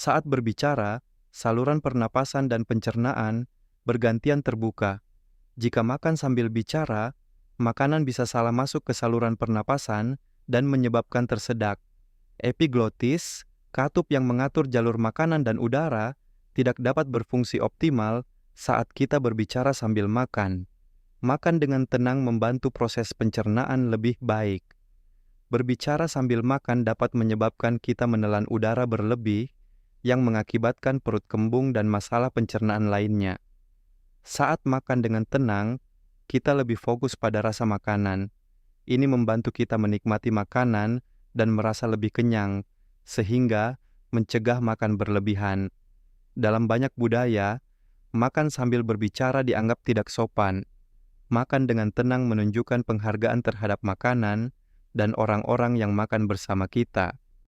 Saat berbicara, saluran pernapasan dan pencernaan bergantian terbuka. Jika makan sambil bicara, makanan bisa salah masuk ke saluran pernapasan dan menyebabkan tersedak. Epiglotis, katup yang mengatur jalur makanan dan udara, tidak dapat berfungsi optimal saat kita berbicara sambil makan. Makan dengan tenang membantu proses pencernaan lebih baik. Berbicara sambil makan dapat menyebabkan kita menelan udara berlebih yang mengakibatkan perut kembung dan masalah pencernaan lainnya. Saat makan dengan tenang, kita lebih fokus pada rasa makanan. Ini membantu kita menikmati makanan dan merasa lebih kenyang, sehingga mencegah makan berlebihan. Dalam banyak budaya, makan sambil berbicara dianggap tidak sopan. Makan dengan tenang menunjukkan penghargaan terhadap makanan dan orang-orang yang makan bersama kita.